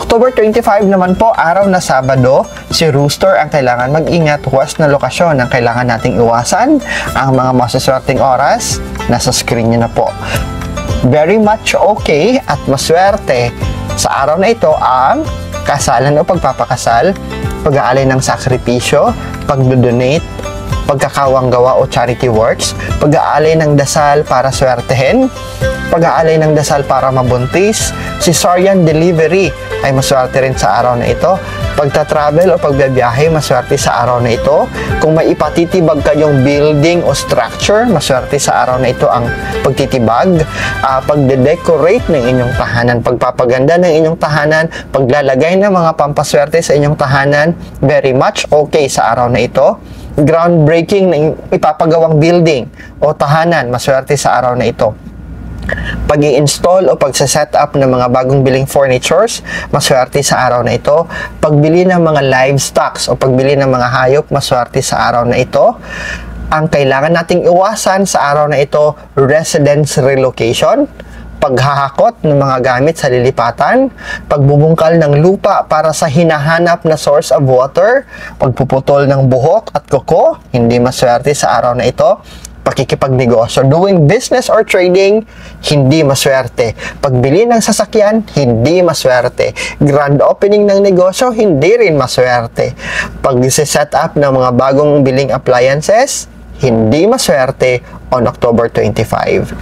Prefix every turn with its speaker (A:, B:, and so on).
A: October 25 naman po, araw na Sabado, si Rooster ang kailangan mag-ingat. Huwas na lokasyon ang kailangan nating iwasan. Ang mga masaswerteng oras, nasa screen nyo na po. Very much okay at maswerte sa araw na ito ang kasalan o pagpapakasal, pag-aalay ng sakripisyo, pagdodonate, pagkakawang gawa o charity works, pag-aalay ng dasal para swertehin, pag-aalay ng dasal para mabuntis, cesarean delivery ay maswerte rin sa araw na ito. Pagta-travel o pagbabiyahe, maswerte sa araw na ito. Kung may ipatitibag kayong building o structure, maswerte sa araw na ito ang pagtitibag. Pagde-decorate ng inyong tahanan, pagpapaganda ng inyong tahanan, paglalagay ng mga pampaswerte sa inyong tahanan, very much okay sa araw na ito. Groundbreaking ng ipapagawang building o tahanan, maswerte sa araw na ito. Pag-i-install o pagsa-set up ng mga bagong biling furnitures, maswerte sa araw na ito. Pagbili ng mga livestocks o pagbili ng mga hayop, maswerte sa araw na ito. Ang kailangan nating iwasan sa araw na ito, residence relocation, paghahakot ng mga gamit sa lilipatan, pagbubungkal ng lupa para sa hinahanap na source of water, pagpuputol ng buhok at kuko, hindi maswerte sa araw na ito. Pakikipagnegosyo, doing business or trading, hindi maswerte. Pagbili ng sasakyan, hindi maswerte. Grand opening ng negosyo, hindi rin maswerte. Pag-set up ng mga bagong biling appliances, hindi maswerte on October 25.